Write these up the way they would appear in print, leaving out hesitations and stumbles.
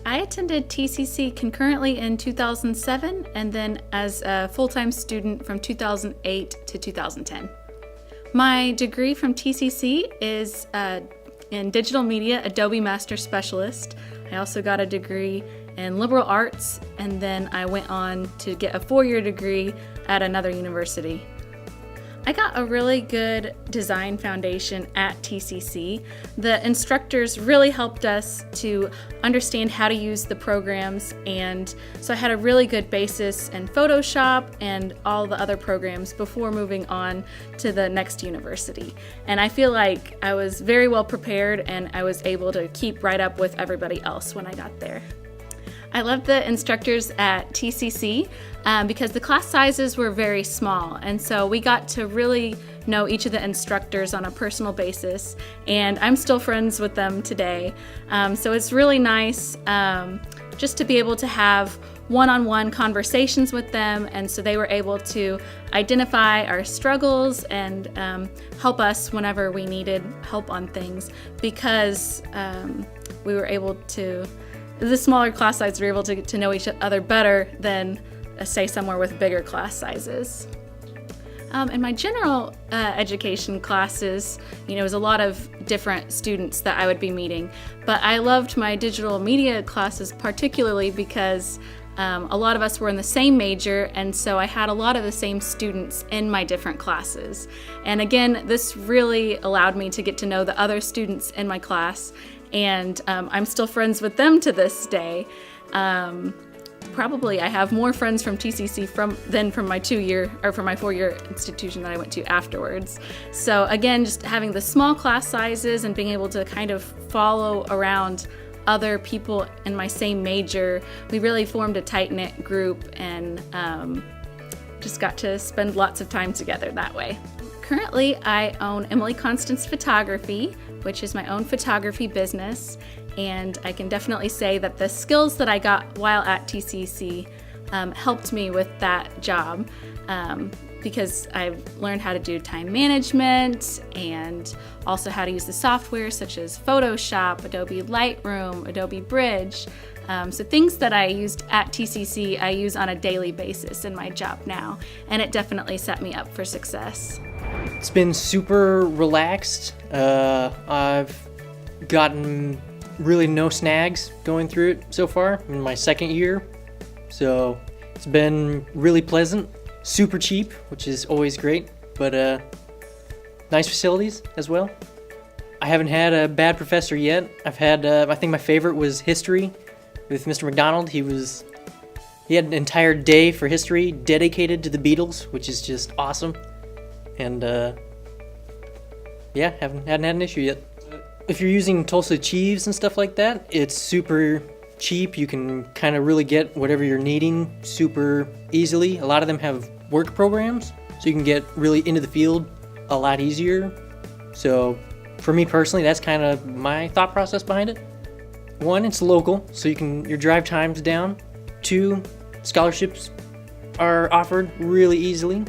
I attended TCC concurrently in 2007 and then as a full-time student from 2008 to 2010. My degree from TCC is in digital media, Adobe Master Specialist. I also got a degree in liberal arts, and then I went on to get a 4-year degree at another university. I got a really good design foundation at TCC. The instructors really helped us to understand how to use the programs, and so I had a really good basis in Photoshop and all the other programs before moving on to the next university. And I feel like I was very well prepared and I was able to keep right up with everybody else when I got there. I loved the instructors at TCC because the class sizes were very small, and so we got to really know each of the instructors on a personal basis, and I'm still friends with them today. So it's really nice just to be able to have one-on-one conversations with them, and so they were able to identify our struggles and help us whenever we needed help on things, because we were able to, the smaller class sizes, we were able to get to know each other better than, say, somewhere with bigger class sizes. In my general education classes, it was a lot of different students that I would be meeting, but I loved my digital media classes particularly because a lot of us were in the same major, and so I had a lot of the same students in my different classes. And again, this really allowed me to get to know the other students in my class, and I'm still friends with them to this day. Probably I have more friends from TCC than from my 4-year institution that I went to afterwards. So again, just having the small class sizes and being able to kind of follow around other people in my same major, we really formed a tight-knit group and just got to spend lots of time together that way. Currently, I own Emily Constance Photography, which is my own photography business, and I can definitely say that the skills that I got while at TCC helped me with that job because I've learned how to do time management and also how to use the software such as Photoshop, Adobe Lightroom, Adobe Bridge. So things that I used at TCC, I use on a daily basis in my job now, and it definitely set me up for success. It's been super relaxed. I've gotten really no snags going through it so far in my second year. So it's been really pleasant, super cheap, which is always great, but nice facilities as well. I haven't had a bad professor yet. I've had, I think my favorite was history with Mr. McDonald. He had an entire day for history dedicated to the Beatles, which is just awesome. And yeah, hadn't had an issue yet. If you're using Tulsa Achieves and stuff like that, it's super cheap. You can kind of really get whatever you're needing super easily. A lot of them have work programs, so you can get really into the field a lot easier. So for me personally, that's kind of my thought process behind it. 1, it's local, so your drive time's down. 2, scholarships are offered really easily.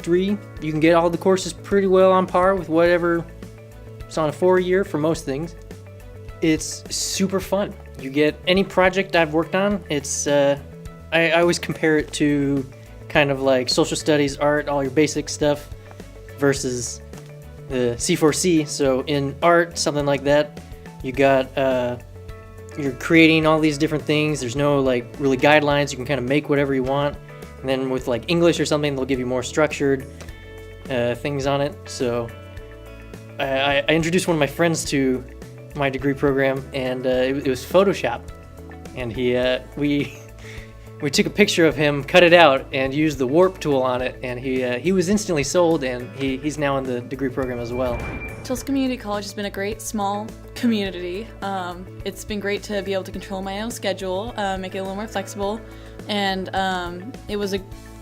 3, you can get all the courses pretty well on par with whatever it's on a 4-year for most things. It's super fun. You get any project I've worked on, it's I always compare it to kind of like social studies, art, all your basic stuff versus the C4C. So in art, something like that, you got you're creating all these different things. There's no like really guidelines. You can kind of make whatever you want. And then with like English or something, they'll give you more structured things on it. So I introduced one of my friends to my degree program, and it was Photoshop. And we took a picture of him, cut it out, and used the warp tool on it. And he was instantly sold, and he's now in the degree program as well. Tulsa Community College has been a great small community. It's been great to be able to control my own schedule, make it a little more flexible, and it was a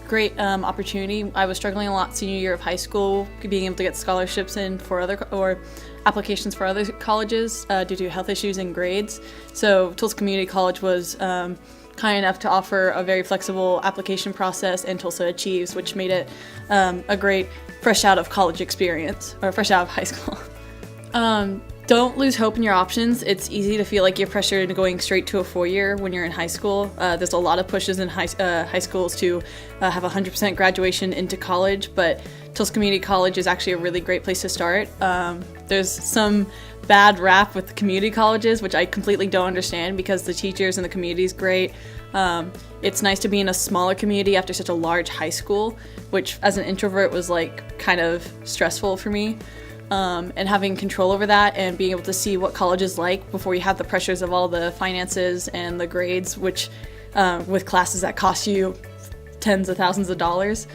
great opportunity. I was struggling a lot senior year of high school, being able to get scholarships in for or applications for other colleges due to health issues and grades. So Tulsa Community College was kind enough to offer a very flexible application process, and Tulsa Achieves, which made it a great fresh out of college experience, or fresh out of high school. Don't lose hope in your options. It's easy to feel like you're pressured into going straight to a four-year when you're in high school. There's a lot of pushes in high schools to have 100% graduation into college, but Tulsa Community College is actually a really great place to start. There's some bad rap with community colleges, which I completely don't understand because the teachers and the community is great. It's nice to be in a smaller community after such a large high school, which as an introvert was like kind of stressful for me. And having control over that and being able to see what college is like before you have the pressures of all the finances and the grades, which with classes that cost you tens of thousands of dollars.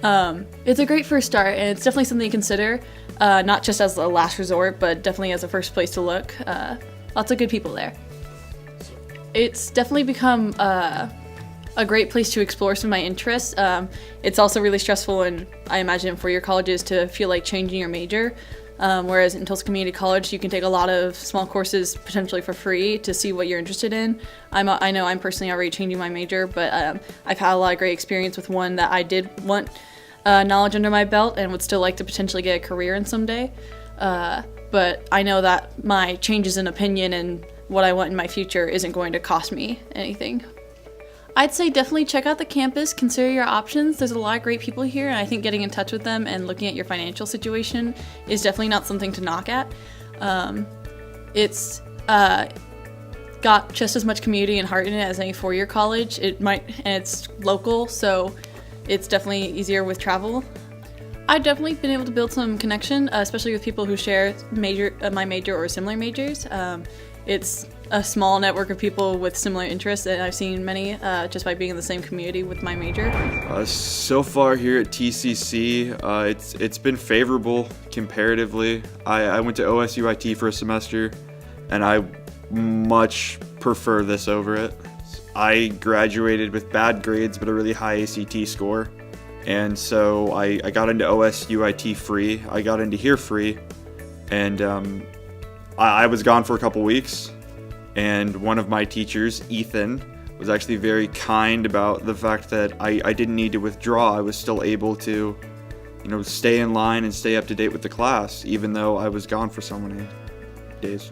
It's a great first start, and it's definitely something to consider, not just as a last resort, but definitely as a first place to look. Lots of good people there. It's definitely become a great place to explore some of my interests. It's also really stressful, and I imagine for your colleges to feel like changing your major. Whereas in Tulsa Community College, you can take a lot of small courses potentially for free to see what you're interested in. I know I'm personally already changing my major, but I've had a lot of great experience with one that I did want knowledge under my belt and would still like to potentially get a career in someday. But I know that my changes in opinion and what I want in my future isn't going to cost me anything. I'd say definitely check out the campus, consider your options. There's a lot of great people here, and I think getting in touch with them and looking at your financial situation is definitely not something to knock at. It's got just as much community and heart in it as any four-year college. And it's local, so it's definitely easier with travel. I've definitely been able to build some connection, especially with people who share my major or similar majors. It's a small network of people with similar interests, and I've seen many just by being in the same community with my major. So far here at TCC, it's been favorable comparatively. I went to OSUIT for a semester, and I much prefer this over it. I graduated with bad grades but a really high ACT score, and so I got into OSUIT free. I got into here free, and I was gone for a couple weeks. And one of my teachers, Ethan, was actually very kind about the fact that I didn't need to withdraw. I was still able to, stay in line and stay up to date with the class, even though I was gone for so many days.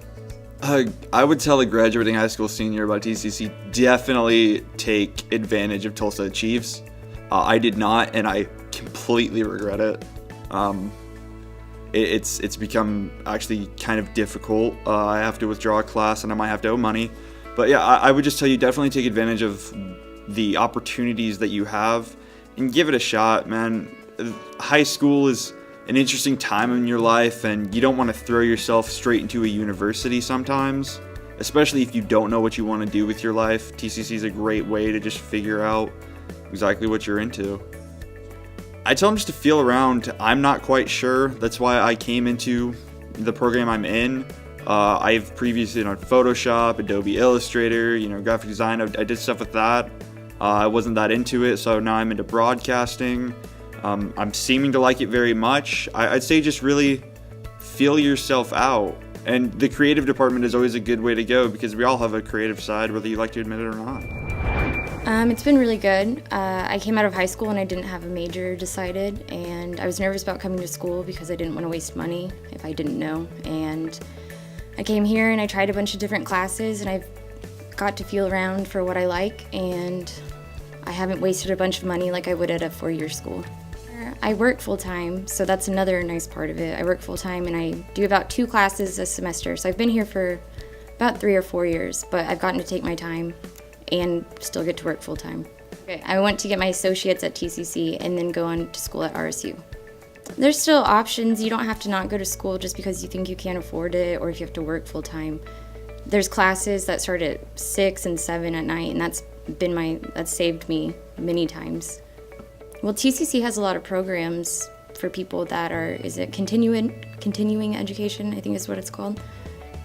I would tell a graduating high school senior about TCC, definitely take advantage of Tulsa Achieves. I did not, and I completely regret it. It's become actually kind of difficult. I have to withdraw a class and I might have to owe money. But yeah, I would just tell you, definitely take advantage of the opportunities that you have and give it a shot, man. High school is an interesting time in your life, and you don't want to throw yourself straight into a university sometimes, especially if you don't know what you want to do with your life. TCC is a great way to just figure out exactly what you're into. I tell them just to feel around. I'm not quite sure. That's why I came into the program I'm in. I've previously done Photoshop, Adobe Illustrator, graphic design. I did stuff with that. I wasn't that into it, so now I'm into broadcasting. I'm seeming to like it very much. I'd say just really feel yourself out. And the creative department is always a good way to go because we all have a creative side, whether you like to admit it or not. It's been really good. I came out of high school and I didn't have a major decided, and I was nervous about coming to school because I didn't want to waste money if I didn't know. And I came here and I tried a bunch of different classes, and I've got to feel around for what I like, and I haven't wasted a bunch of money like I would at a four-year school. I work full-time, so that's another nice part of it. I work full-time and I do about 2 classes a semester, so I've been here for about 3 or 4 years, but I've gotten to take my time and still get to work full-time. Okay, I went to get my associates at TCC and then go on to school at RSU. There's still options. You don't have to not go to school just because you think you can't afford it or if you have to work full-time. There's classes that start at 6 and 7 at night, and that's saved me many times. Well, TCC has a lot of programs for people that are, continuing education, I think is what it's called.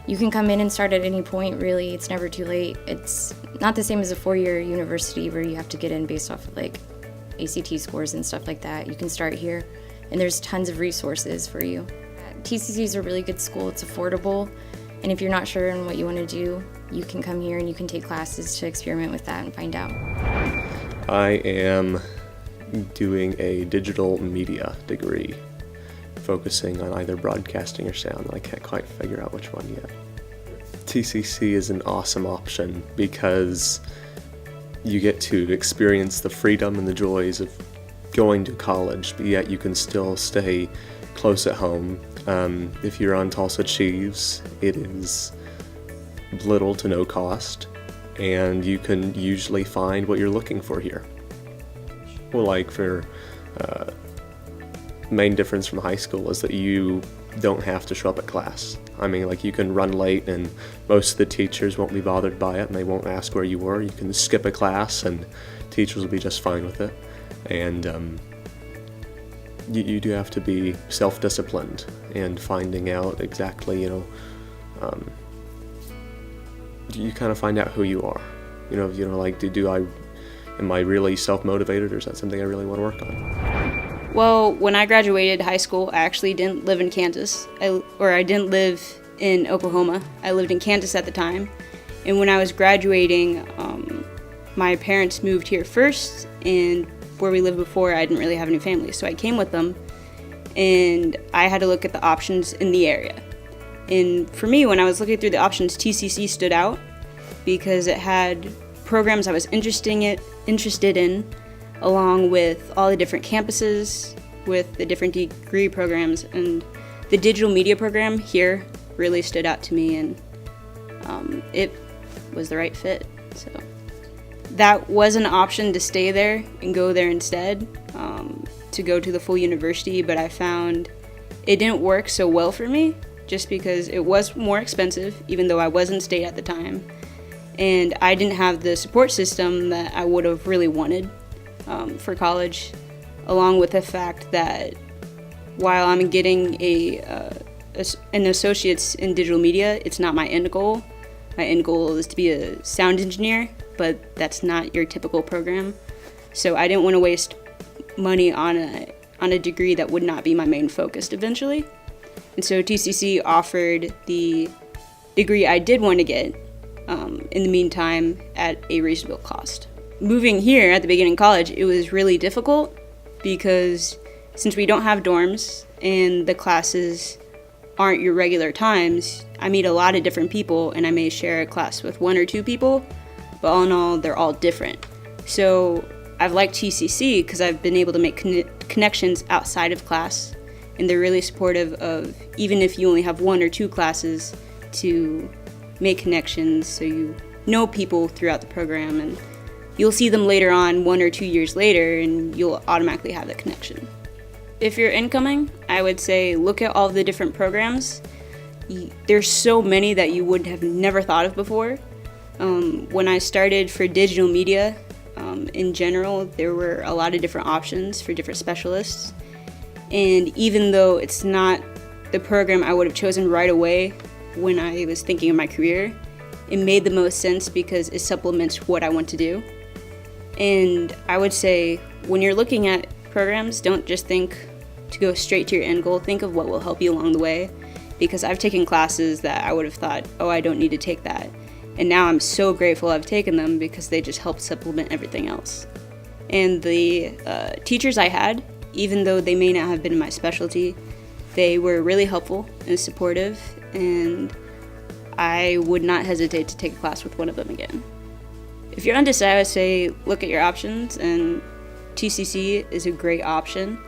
You can come in and start at any point, really. It's never too late. It's not the same as a 4-year university where you have to get in based off of ACT scores and stuff like that. You can start here, and there's tons of resources for you. TCC is a really good school. It's affordable, and if you're not sure on what you want to do, you can come here and you can take classes to experiment with that and find out. I am doing a digital media degree, focusing on either broadcasting or sound, and I can't quite figure out which one yet. TCC is an awesome option because you get to experience the freedom and the joys of going to college, but yet you can still stay close at home. If you're on Tulsa Chiefs, it is little to no cost, and you can usually find what you're looking for here. Well, like for main difference from high school is that you don't have to show up at class. I mean, like, you can run late and most of the teachers won't be bothered by it and they won't ask where you were. You can skip a class and teachers will be just fine with it. And you do have to be self-disciplined and finding out exactly, you kind of find out who you are. Like, am I really self-motivated, or is that something I really want to work on? Well, when I graduated high school, I actually didn't live in Kansas, I didn't live in Oklahoma. I lived in Kansas at the time. And when I was graduating, my parents moved here first, and where we lived before, I didn't really have any family. So I came with them, and I had to look at the options in the area. And for me, when I was looking through the options, TCC stood out because it had programs I was interested in, along with all the different campuses, with the different degree programs, and the digital media program here really stood out to me, and it was the right fit. So that was an option to stay there and go there instead, to go to the full university, but I found it didn't work so well for me just because it was more expensive, even though I was in state at the time, and I didn't have the support system that I would have really wanted for college, along with the fact that while I'm getting an associate's in digital media, it's not my end goal. My end goal is to be a sound engineer, but that's not your typical program. So I didn't want to waste money on a degree that would not be my main focus eventually. And so TCC offered the degree I did want to get in the meantime at a reasonable cost. Moving here at the beginning of college, it was really difficult because since we don't have dorms and the classes aren't your regular times, I meet a lot of different people, and I may share a class with one or two people, but all in all, they're all different. So I've liked TCC because I've been able to make connections outside of class, and they're really supportive of, even if you only have one or two classes, to make connections so you know people throughout the program, and you'll see them later on 1 or 2 years later, and you'll automatically have that connection. If you're incoming, I would say look at all the different programs. There's so many that you would have never thought of before. When I started for digital media, in general, there were a lot of different options for different specialists. And even though it's not the program I would have chosen right away when I was thinking of my career, it made the most sense because it supplements what I want to do. And I would say when you're looking at programs, don't just think to go straight to your end goal. Think of what will help you along the way, because I've taken classes that I would have thought, oh, I don't need to take that. And now I'm so grateful I've taken them because they just help supplement everything else. And the teachers I had, even though they may not have been my specialty, they were really helpful and supportive, and I would not hesitate to take a class with one of them again. If you're undecided, I would say look at your options, and TCC is a great option.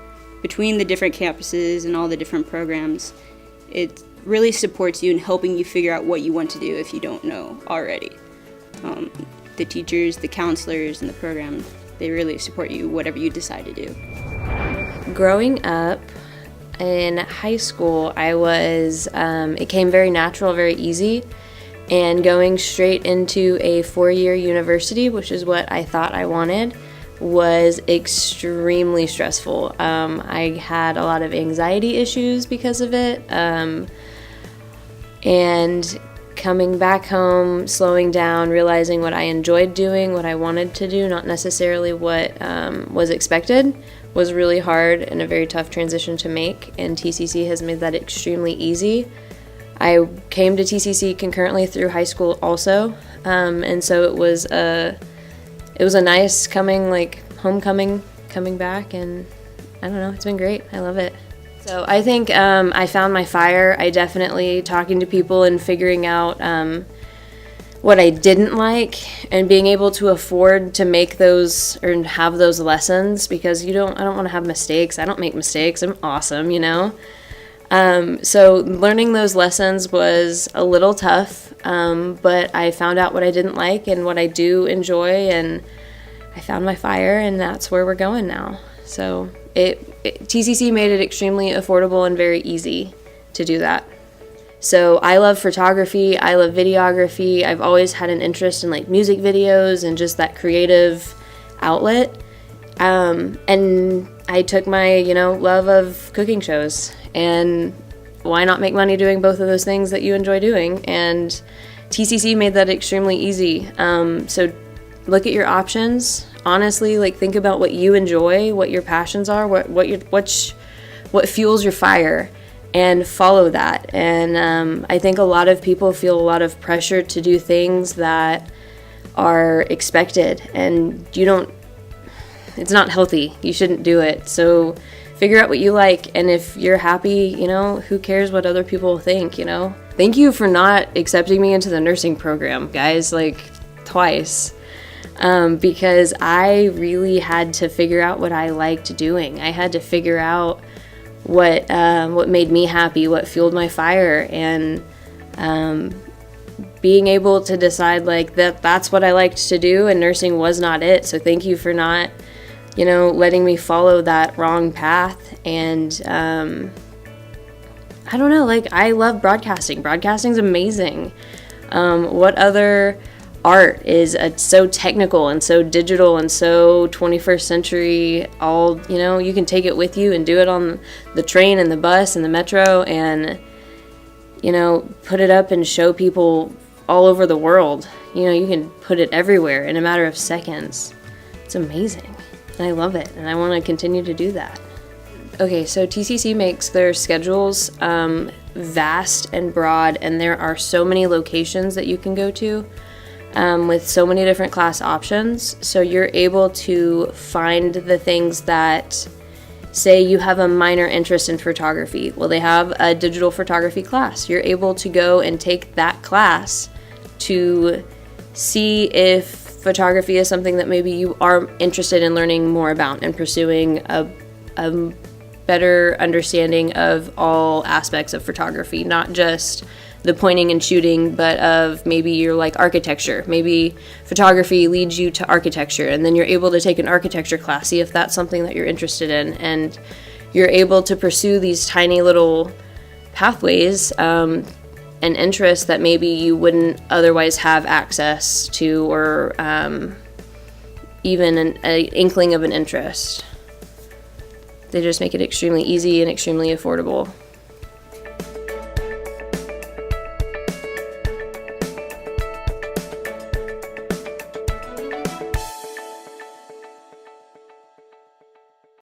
Between the different campuses and all the different programs, it really supports you in helping you figure out what you want to do if you don't know already. The teachers, the counselors, and the program, they really support you whatever you decide to do. Growing up in high school, it came very natural, very easy. And going straight into a 4-year university, which is what I thought I wanted, was extremely stressful. I had a lot of anxiety issues because of it. And coming back home, slowing down, realizing what I enjoyed doing, what I wanted to do, not necessarily what was expected, was really hard and a very tough transition to make. And TCC has made that extremely easy. I came to TCC concurrently through high school also, and so it was a nice homecoming, coming back, and I don't know, it's been great. I love it. So I think I found my fire. I definitely talking to people and figuring out what I didn't like and being able to afford to make those or have those lessons, because I don't want to have mistakes. I don't make mistakes. I'm awesome, you know? So learning those lessons was a little tough, but I found out what I didn't like and what I do enjoy, and I found my fire, and that's where we're going now. So TCC made it extremely affordable and very easy to do that. So I love photography, I love videography. I've always had an interest in like music videos and just that creative outlet. And I took my, love of cooking shows, and why not make money doing both of those things that you enjoy doing? And TCC made that extremely easy. So look at your options. Honestly, like think about what you enjoy, what your passions are, what fuels your fire, and follow that. And I think a lot of people feel a lot of pressure to do things that are expected, and it's not healthy. You shouldn't do it. So figure out what you like, and if you're happy, who cares what other people think, Thank you for not accepting me into the nursing program, guys, like twice. Because I really had to figure out what I liked doing. I had to figure out what made me happy, what fueled my fire, and being able to decide like that's what I liked to do, and nursing was not it. So thank you for not, letting me follow that wrong path. And I don't know, like I love broadcasting. Broadcasting's amazing. What other art is so technical and so digital and so 21st century, all, you can take it with you and do it on the train and the bus and the metro, and, put it up and show people all over the world. You can put it everywhere in a matter of seconds. It's amazing. And I love it, and I want to continue to do that. Okay, so TCC makes their schedules vast and broad, and there are so many locations that you can go to. With so many different class options, so you're able to find the things that, say you have a minor interest in photography. Well, they have a digital photography class. You're able to go and take that class to see if photography is something that maybe you are interested in learning more about and pursuing a better understanding of all aspects of photography, not just the pointing and shooting, but of maybe you're like architecture. Maybe photography leads you to architecture, and then you're able to take an architecture class, see if that's something that you're interested in, and you're able to pursue these tiny little pathways and interests that maybe you wouldn't otherwise have access to, or even an inkling of an interest. They just make it extremely easy and extremely affordable.